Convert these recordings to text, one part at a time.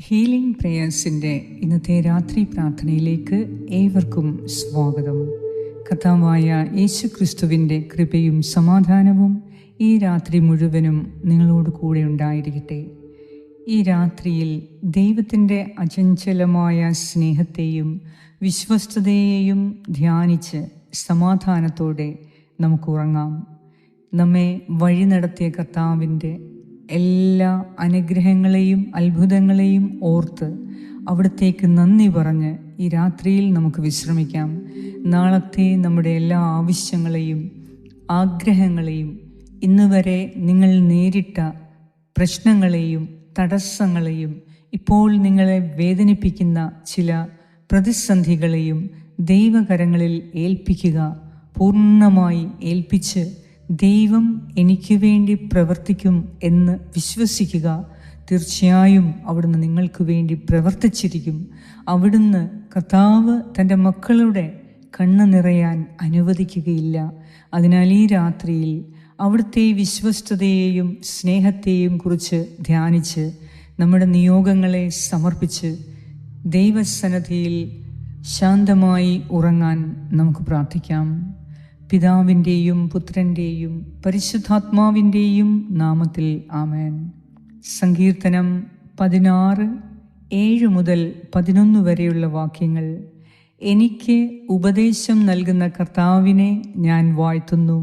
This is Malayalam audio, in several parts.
ഹീലിംഗ് പ്രേയേഴ്സിൻ്റെ ഇന്നത്തെ രാത്രി പ്രാർത്ഥനയിലേക്ക് ഏവർക്കും സ്വാഗതം. കർത്താവായ യേശു ക്രിസ്തുവിൻ്റെ കൃപയും സമാധാനവും ഈ രാത്രി മുഴുവനും നിങ്ങളോട് കൂടെ ഉണ്ടായിരിക്കട്ടെ. ഈ രാത്രിയിൽ ദൈവത്തിൻ്റെ അചഞ്ചലമായ സ്നേഹത്തെയും വിശ്വസ്തതയെയും ധ്യാനിച്ച് സമാധാനത്തോടെ നമുക്ക് ഉറങ്ങാം. നമ്മെ വഴി നടത്തിയ കർത്താവിൻ്റെ എല്ലാ അനുഗ്രഹങ്ങളെയും അത്ഭുതങ്ങളെയും ഓർത്ത് അവിടത്തേക്ക് നന്ദി പറഞ്ഞ് ഈ രാത്രിയിൽ നമുക്ക് വിശ്രമിക്കാം. നാളത്തെ നമ്മുടെ എല്ലാ ആവശ്യങ്ങളെയും ആഗ്രഹങ്ങളെയും ഇന്നുവരെ നിങ്ങൾ നേരിട്ട പ്രശ്നങ്ങളെയും തടസ്സങ്ങളെയും ഇപ്പോൾ നിങ്ങളെ വേദനിപ്പിക്കുന്ന ചില പ്രതിസന്ധികളെയും ദൈവകരങ്ങളിൽ ഏൽപ്പിക്കുക. പൂർണ്ണമായി ഏൽപ്പിച്ച് ദൈവം എനിക്ക് വേണ്ടി പ്രവർത്തിക്കും എന്ന് വിശ്വസിക്കുക. തീർച്ചയായും അവിടുന്ന് നിങ്ങൾക്ക് വേണ്ടി പ്രവർത്തിച്ചിരിക്കും. അവിടുന്ന് കർത്താവ് തൻ്റെ മക്കളുടെ കണ്ണ് നിറയാൻ അനുവദിക്കുകയില്ല. അതിനാൽ ഈ രാത്രിയിൽ അവിടുത്തെ വിശ്വസ്തതയെയും സ്നേഹത്തെയും കുറിച്ച് ധ്യാനിച്ച് നമ്മുടെ നിയോഗങ്ങളെ സമർപ്പിച്ച് ദൈവസന്നിധിയിൽ ശാന്തമായി ഉറങ്ങാൻ നമുക്ക് പ്രാർത്ഥിക്കാം. പിതാവിൻ്റെയും പുത്രൻ്റെയും പരിശുദ്ധാത്മാവിൻ്റെയും നാമത്തിൽ ആമേൻ. സങ്കീർത്തനം 16:7-11 വരെയുള്ള വാക്യങ്ങൾ. എനിക്ക് ഉപദേശം നൽകുന്ന കർത്താവിനെ ഞാൻ വാഴ്ത്തുന്നു.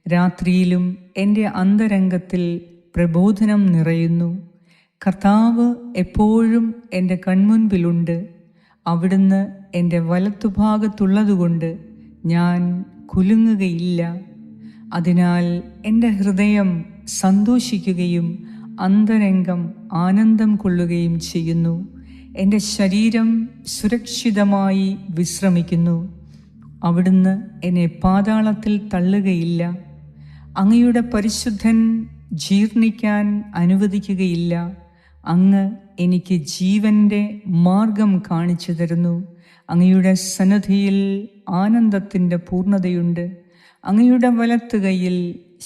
രാത്രിയിലും എൻ്റെ അന്തരംഗത്തിൽ പ്രബോധനം നിറയുന്നു. കർത്താവ് എപ്പോഴും എൻ്റെ കൺമുൻപിലുണ്ട്. അവിടുന്ന് എൻ്റെ വലത്തുഭാഗത്തുള്ളതുകൊണ്ട് ഞാൻ കുലുങ്ങുകയില്ല. അതിനാൽ എൻ്റെ ഹൃദയം സന്തോഷിക്കുകയും അന്തരംഗം ആനന്ദം കൊള്ളുകയും ചെയ്യുന്നു. എൻ്റെ ശരീരം സുരക്ഷിതമായി വിശ്രമിക്കുന്നു. അവിടുന്ന് എന്നെ പാതാളത്തിൽ തള്ളുകയില്ല. അങ്ങയുടെ പരിശുദ്ധൻ ജീർണിക്കാൻ അനുവദിക്കുകയില്ല. അങ്ങ് എനിക്ക് ജീവൻ്റെ മാർഗം കാണിച്ചു തരുന്നു. അങ്ങയുടെ സന്നിധിയിൽ ആനന്ദത്തിൻ്റെ പൂർണ്ണതയുണ്ട്. അങ്ങയുടെ വലത്ത് കൈയിൽ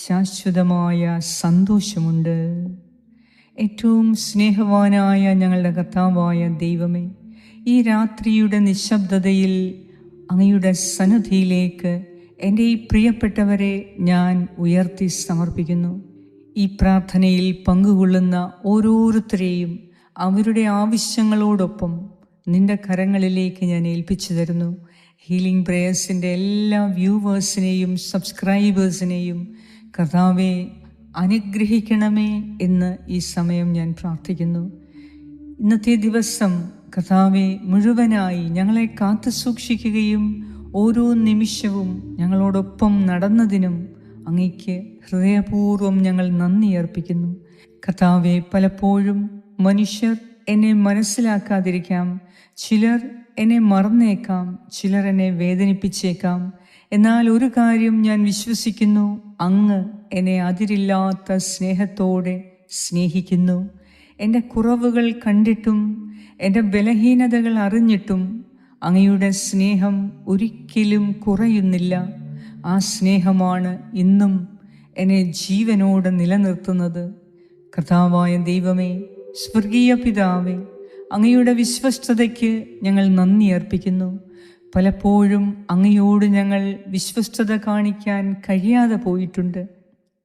ശാശ്വതമായ സന്തോഷമുണ്ട്. ഏറ്റവും സ്നേഹവാനായ ഞങ്ങളുടെ കർത്താവായ ദൈവമേ, ഈ രാത്രിയുടെ നിശബ്ദതയിൽ അങ്ങയുടെ സന്നിധിയിലേക്ക് എൻ്റെ ഈ പ്രിയപ്പെട്ടവരെ ഞാൻ ഉയർത്തി സമർപ്പിക്കുന്നു. ഈ പ്രാർത്ഥനയിൽ പങ്കുകൊള്ളുന്ന ഓരോരുത്തരെയും അവരുടെ ആവശ്യങ്ങളോടൊപ്പം നിന്റെ കരങ്ങളിലേക്ക് ഞാൻ ഏൽപ്പിച്ചു തരുന്നു. ഹീലിംഗ് പ്രേയേഴ്സിൻ്റെ എല്ലാ വ്യൂവേഴ്സിനെയും സബ്സ്ക്രൈബേഴ്സിനെയും കർത്താവെ അനുഗ്രഹിക്കണമേ എന്ന് ഈ സമയം ഞാൻ പ്രാർത്ഥിക്കുന്നു. ഇന്നത്തെ ദിവസം കർത്താവെ മുഴുവനായി ഞങ്ങളെ കാത്തു സൂക്ഷിക്കുകയും ഓരോ നിമിഷവും ഞങ്ങളോടൊപ്പം നടന്നതിനും അങ്ങയ്ക്ക് ഹൃദയപൂർവ്വം ഞങ്ങൾ നന്ദി അർപ്പിക്കുന്നു. കർത്താവെ, പലപ്പോഴും മനുഷ്യർ എന്നെ മനസ്സിലാക്കാതിരിക്കാം, ചിലർ എന്നെ മറന്നേക്കാം, ചിലർ എന്നെ വേദനിപ്പിച്ചേക്കാം. എന്നാൽ ഒരു കാര്യം ഞാൻ വിശ്വസിക്കുന്നു, അങ്ങ് എന്നെ അതിരില്ലാത്ത സ്നേഹത്തോടെ സ്നേഹിക്കുന്നു. എൻ്റെ കുറവുകൾ കണ്ടിട്ടും എൻ്റെ ബലഹീനതകൾ അറിഞ്ഞിട്ടും അങ്ങയുടെ സ്നേഹം ഒരിക്കലും കുറയുന്നില്ല. ആ സ്നേഹമാണ് ഇന്നും എന്നെ ജീവനോടെ നിലനിർത്തുന്നത്. കർത്താവായ ദൈവമേ, സ്വർഗീയ പിതാവേ, അങ്ങയുടെ വിശ്വസ്തതയ്ക്ക് ഞങ്ങൾ നന്ദി അർപ്പിക്കുന്നു. പലപ്പോഴും അങ്ങയോട് ഞങ്ങൾ വിശ്വസ്തത കാണിക്കാൻ കഴിയാതെ പോയിട്ടുണ്ട്.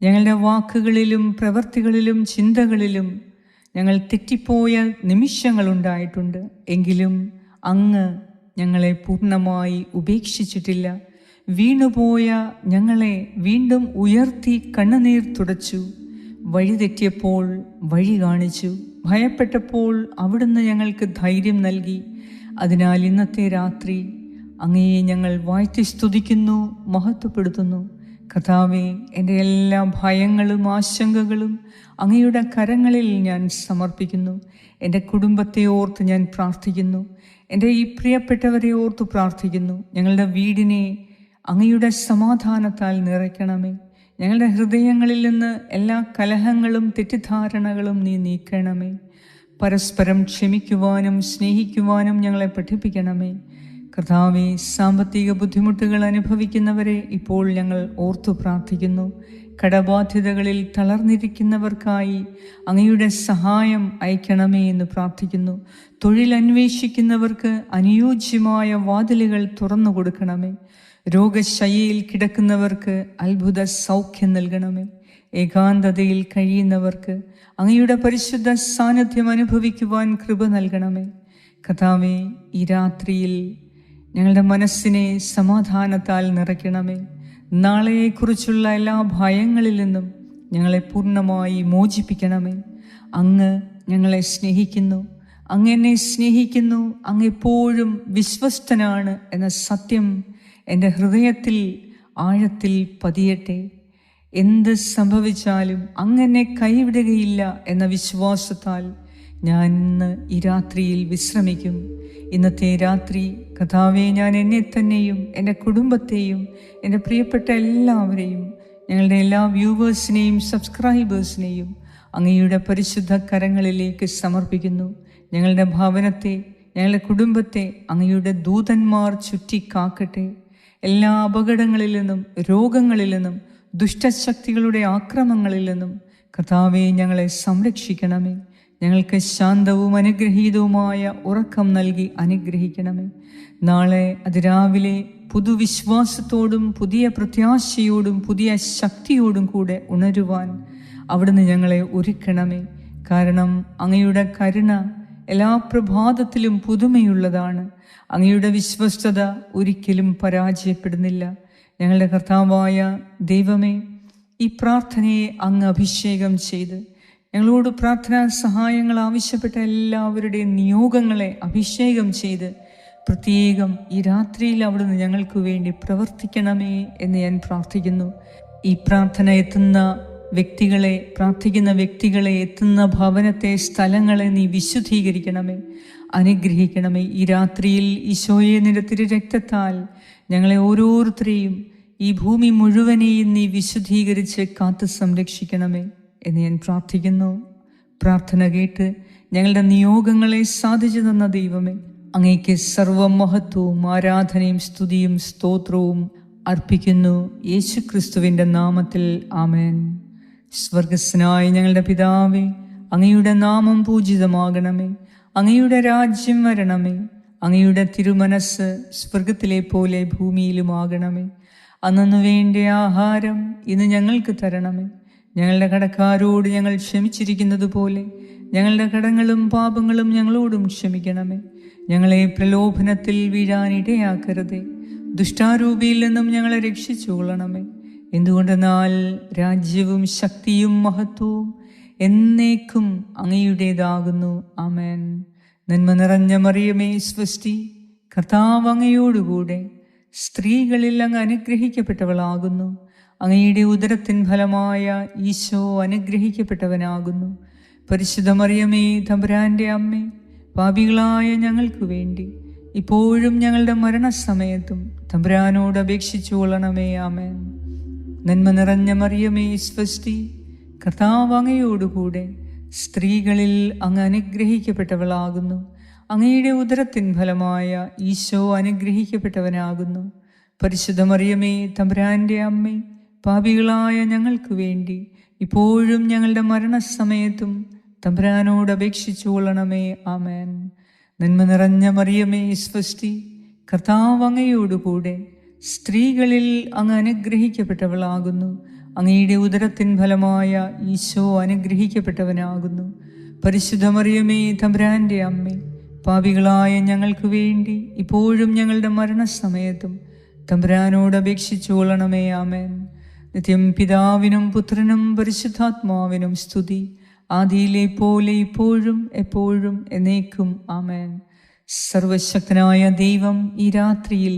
ഞങ്ങളുടെ വാക്കുകളിലും പ്രവൃത്തികളിലും ചിന്തകളിലും ഞങ്ങൾ തെറ്റിപ്പോയ നിമിഷങ്ങളുണ്ടായിട്ടുണ്ട്. എങ്കിലും അങ്ങ് ഞങ്ങളെ പൂർണ്ണമായി ഉപേക്ഷിച്ചിട്ടില്ല. വീണുപോയ ഞങ്ങളെ വീണ്ടും ഉയർത്തി കണ്ണുനീർ തുടച്ചു. വഴിതെറ്റിയപ്പോൾ വഴി കാണിച്ചു. ഭയപ്പെട്ടപ്പോൾ അവിടുന്ന് ഞങ്ങൾക്ക് ധൈര്യം നൽകി. അതിനാൽ ഇന്നത്തെ രാത്രി അങ്ങയെ ഞങ്ങൾ വാഴ്ത്തി സ്തുതിക്കുന്നു, മഹത്വപ്പെടുത്തുന്നു. കർത്താവേ, എൻ്റെ എല്ലാ ഭയങ്ങളും ആശങ്കകളും അങ്ങയുടെ കരങ്ങളിൽ ഞാൻ സമർപ്പിക്കുന്നു. എൻ്റെ കുടുംബത്തെ ഓർത്ത് ഞാൻ പ്രാർത്ഥിക്കുന്നു. എൻ്റെ ഈ പ്രിയപ്പെട്ടവരെ ഓർത്ത് പ്രാർത്ഥിക്കുന്നു. ഞങ്ങളുടെ വീടിനെ അങ്ങയുടെ സമാധാനത്താൽ നിറയ്ക്കണമേ. ഞങ്ങളുടെ ഹൃദയങ്ങളിൽ നിന്ന് എല്ലാ കലഹങ്ങളും തെറ്റിദ്ധാരണകളും നീ നീക്കണമേ. പരസ്പരം ക്ഷമിക്കുവാനും സ്നേഹിക്കുവാനും ഞങ്ങളെ പഠിപ്പിക്കണമേ. കർത്താവേ, സാമ്പത്തിക ബുദ്ധിമുട്ടുകൾ അനുഭവിക്കുന്നവരെ ഇപ്പോൾ ഞങ്ങൾ ഓർത്തു പ്രാർത്ഥിക്കുന്നു. കടബാധ്യതകളിൽ തളർന്നിരിക്കുന്നവർക്കായി അങ്ങയുടെ സഹായം അയക്കണമേ എന്ന് പ്രാർത്ഥിക്കുന്നു. തൊഴിൽ അന്വേഷിക്കുന്നവർക്ക് അനുയോജ്യമായ വാതിലുകൾ തുറന്നു കൊടുക്കണമേ. രോഗശയ്യയിൽ കിടക്കുന്നവർക്ക് അത്ഭുത സൗഖ്യം നൽകണമേ. ഏകാന്തതയിൽ കഴിയുന്നവർക്ക് അങ്ങയുടെ പരിശുദ്ധ സാന്നിധ്യം അനുഭവിക്കുവാൻ കൃപ നൽകണമേ. കർത്താവേ, ഈ രാത്രിയിൽ ഞങ്ങളുടെ മനസ്സിനെ സമാധാനത്താൽ നിറയ്ക്കണമേ. നാളെയെക്കുറിച്ചുള്ള എല്ലാ ഭയങ്ങളിൽ നിന്നും ഞങ്ങളെ പൂർണ്ണമായി മോചിപ്പിക്കണമേ. അങ്ങ് ഞങ്ങളെ സ്നേഹിക്കുന്നു, അങ്ങ് എന്നെ സ്നേഹിക്കുന്നു, അങ്ങ് എപ്പോഴും വിശ്വസ്തനാണ് എന്ന സത്യം എൻ്റെ ഹൃദയത്തിൽ ആഴത്തിൽ പതിയട്ടെ. എന്ത് സംഭവിച്ചാലും അങ്ങ് എന്നെ കൈവിടുകയില്ല എന്ന വിശ്വാസത്താൽ ഞാൻ ഇന്ന് ഈ രാത്രിയിൽ വിശ്രമിക്കും. ഇന്നത്തെ രാത്രി കർത്താവേ, ഞാൻ എന്നെ തന്നെയും എൻ്റെ കുടുംബത്തെയും എൻ്റെ പ്രിയപ്പെട്ട എല്ലാവരെയും, ഞങ്ങളുടെ എല്ലാ വ്യൂവേഴ്സിനെയും സബ്സ്ക്രൈബേഴ്സിനെയും അങ്ങയുടെ പരിശുദ്ധ കരങ്ങളിലേക്ക് സമർപ്പിക്കുന്നു. ഞങ്ങളുടെ ഭവനത്തെ, ഞങ്ങളുടെ കുടുംബത്തെ അങ്ങയുടെ ദൂതന്മാർ ചുറ്റിക്കാക്കട്ടെ. എല്ലാ അപകടങ്ങളിൽ നിന്നും, രോഗങ്ങളിൽ നിന്നും, ദുഷ്ടശക്തികളുടെ ആക്രമണങ്ങളിൽ നിന്നും കർത്താവേ ഞങ്ങളെ സംരക്ഷിക്കണമേ. ഞങ്ങൾക്ക് ശാന്തവും അനുഗ്രഹീതവുമായ ഉറക്കം നൽകി അനുഗ്രഹിക്കണമേ. നാളെ അതിരാവിലെ പുതുവിശ്വാസത്തോടും പുതിയ പ്രത്യാശയോടും പുതിയ ശക്തിയോടും കൂടെ ഉണരുവാൻ അവിടുന്ന് ഞങ്ങളെ ഒരുക്കണമേ. കാരണം അങ്ങയുടെ കരുണ എല്ലാ പ്രഭാതത്തിലും പുതുമയുള്ളതാണ്. അങ്ങയുടെ വിശ്വസ്തത ഒരിക്കലും പരാജയപ്പെടുന്നില്ല. ഞങ്ങളുടെ കർത്താവായ ദൈവമേ, ഈ പ്രാർത്ഥനയെ അങ്ങ് അഭിഷേകം ചെയ്ത് ഞങ്ങളോട് പ്രാർത്ഥനാ സഹായങ്ങൾ ആവശ്യപ്പെട്ട എല്ലാവരുടെയും നിയോഗങ്ങളെ അഭിഷേകം ചെയ്ത് പ്രത്യേകം ഈ രാത്രിയിൽ അവിടുന്ന് ഞങ്ങൾക്ക് വേണ്ടി പ്രവർത്തിക്കണമേ എന്ന് ഞാൻ പ്രാർത്ഥിക്കുന്നു. ഈ പ്രാർത്ഥന എത്തുന്ന വ്യക്തികളെ, പ്രാർത്ഥിക്കുന്ന വ്യക്തികളെ, എത്തുന്ന ഭവനത്തെ, സ്ഥലങ്ങളെ നീ വിശുദ്ധീകരിക്കണമേ, അനുഗ്രഹിക്കണമേ. ഈ രാത്രിയിൽ ഈശോയെ നിന്റെ തിരുരക്തത്താൽ ഞങ്ങളെ ഓരോരുത്തരെയും, ഈ ഭൂമി മുഴുവനെയും നീ വിശുദ്ധീകരിച്ച് കാത്തു സംരക്ഷിക്കണമേ എന്ന് ഞാൻ പ്രാർത്ഥിക്കുന്നു. പ്രാർത്ഥന കേട്ട് ഞങ്ങളുടെ നിയോഗങ്ങളെ സാധിച്ചു തന്ന ദൈവമേ, അങ്ങേക്ക് സർവമഹത്വവും ആരാധനയും സ്തുതിയും സ്തോത്രവും അർപ്പിക്കുന്നു. യേശു ക്രിസ്തുവിൻ്റെ നാമത്തിൽ ആമേൻ. സ്വർഗസ്നായ ഞങ്ങളുടെ പിതാവേ, അങ്ങയുടെ നാമം പൂജിതമാകണമേ. അങ്ങയുടെ രാജ്യം വരണമേ. അങ്ങയുടെ തിരുമനസ് സ്വർഗത്തിലെ പോലെ ഭൂമിയിലുമാകണമേ. അന്നു വേണ്ട ആഹാരം ഇന്ന് ഞങ്ങൾക്ക് തരണമേ. ഞങ്ങളുടെ കടക്കാരോട് ഞങ്ങൾ ക്ഷമിച്ചിരിക്കുന്നത് പോലെ ഞങ്ങളുടെ കടങ്ങളും പാപങ്ങളും ഞങ്ങളോടും ക്ഷമിക്കണമേ. ഞങ്ങളെ പ്രലോഭനത്തിൽ വീഴാനിടയാക്കരുതേ. ദുഷ്ടാരൂപിയിൽ നിന്നും ഞങ്ങളെ രക്ഷിച്ചുകൊള്ളണമേ. എന്തുകൊണ്ടെന്നാൽ രാജ്യവും ശക്തിയും മഹത്വവും എന്നേക്കും അങ്ങയുടേതാകുന്നു. ആമേൻ. നന്മ നിറഞ്ഞ മറിയമേ സ്വസ്തി, കർത്താവ് അങ്ങയോടുകൂടെ സ്ത്രീകളിൽ അങ്ങ് അനുഗ്രഹിക്കപ്പെട്ടവളാകുന്നു. അങ്ങയുടെ ഉദരത്തിൻ ഫലമായ ഈശോ അനുഗ്രഹിക്കപ്പെട്ടവനാകുന്നു. പരിശുദ്ധ മറിയമേ, തമ്പുരാൻ്റെ അമ്മേ, പാപികളായ ഞങ്ങൾക്ക് വേണ്ടി ഇപ്പോഴും ഞങ്ങളുടെ മരണസമയത്തും തമ്പുരാനോട് അപേക്ഷിച്ചു കൊള്ളണമേ. ആമേൻ. നന്മ നിറഞ്ഞ മറിയമേ സ്വസ്തി, കർത്താവ് അങ്ങയോടുകൂടെ സ്ത്രീകളിൽ അങ്ങ് അനുഗ്രഹിക്കപ്പെട്ടവളാകുന്നു. അങ്ങയുടെ ഉദരത്തിൻ ഫലമായ ഈശോ അനുഗ്രഹിക്കപ്പെട്ടവനാകുന്നു. പരിശുദ്ധ മറിയമേ, തമ്പുരാൻ്റെ അമ്മേ, പാപികളായ ഞങ്ങൾക്ക് വേണ്ടി ഇപ്പോഴും ഞങ്ങളുടെ മരണസമയത്തും തമ്പുരാനോട് അപേക്ഷിച്ചു കൊള്ളണമേ. ആമേൻ. നന്മ നിറഞ്ഞ മറിയമേ സ്വസ്തി, കർത്താവ് അങ്ങയോടുകൂടെ സ്ത്രീകളിൽ അങ്ങ് അനുഗ്രഹിക്കപ്പെട്ടവളാകുന്നു. അങ്ങയുടെ ഉദരത്തിൻ ഫലമായ ഈശോ അനുഗ്രഹിക്കപ്പെട്ടവനാകുന്നു. പരിശുദ്ധ മറിയമേ, തമ്പുരാൻ്റെ അമ്മേ, പാപികളായ ഞങ്ങൾക്ക് വേണ്ടി ഇപ്പോഴും ഞങ്ങളുടെ മരണസമയത്തും തമ്പുരാനോട് അപേക്ഷിച്ചു കൊള്ളണമേ. ആമേൻ. നിത്യം പിതാവിനും പുത്രനും പരിശുദ്ധാത്മാവിനും സ്തുതി, ആദിയിലെ പോലെ ഇപ്പോഴും എപ്പോഴും എന്നേക്കും. ആമേൻ. സർവശക്തനായ ദൈവം ഈ രാത്രിയിൽ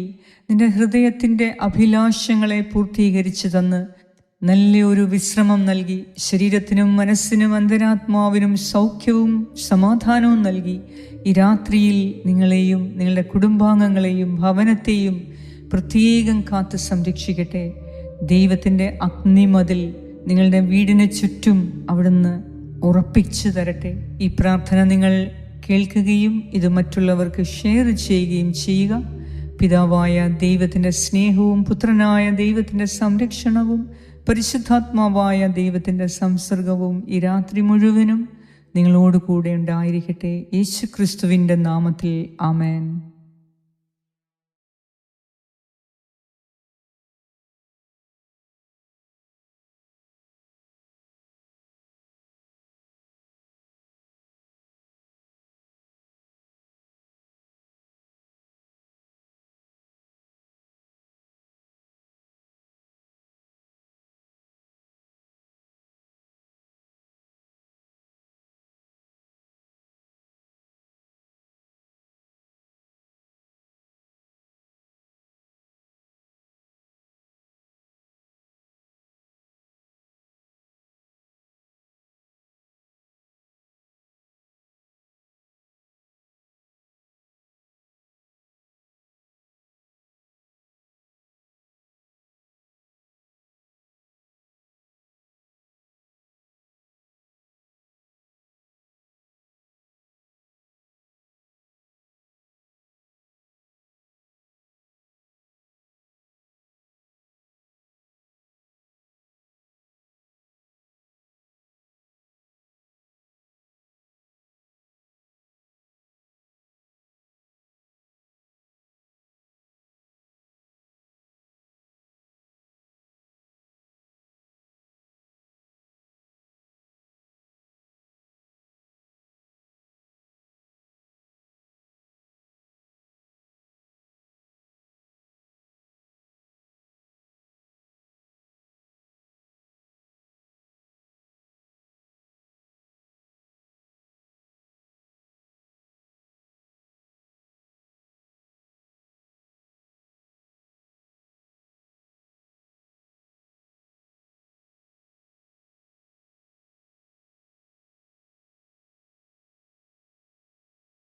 നിന്റെ ഹൃദയത്തിൻ്റെ അഭിലാഷങ്ങളെ പൂർത്തീകരിച്ചു തന്ന് നല്ലൊരു വിശ്രമം നൽകി ശരീരത്തിനും മനസ്സിനും അന്തരാത്മാവിനും സൗഖ്യവും സമാധാനവും നൽകി ഈ രാത്രിയിൽ നിങ്ങളെയും നിങ്ങളുടെ കുടുംബാംഗങ്ങളെയും ഭവനത്തെയും പ്രത്യേകം കാത്ത് സംരക്ഷിക്കട്ടെ. ദൈവത്തിൻ്റെ അഗ്നിമതിൽ നിങ്ങളുടെ വീടിന് ചുറ്റും അവിടുന്ന് ഉറപ്പിച്ചു തരട്ടെ. ഈ പ്രാർത്ഥന നിങ്ങൾ കേൾക്കുകയും ഇത് മറ്റുള്ളവർക്ക് ഷെയർ ചെയ്യുകയും ചെയ്യുക. പിതാവായ ദൈവത്തിൻ്റെ സ്നേഹവും പുത്രനായ ദൈവത്തിൻ്റെ സംരക്ഷണവും പരിശുദ്ധാത്മാവായ ദൈവത്തിൻ്റെ സംസർഗവും ഈ രാത്രി മുഴുവനും നിങ്ങളോട് കൂടെ ഉണ്ടായിരിക്കട്ടെ. യേശു ക്രിസ്തുവിൻ്റെ നാമത്തിൽ ആമേൻ.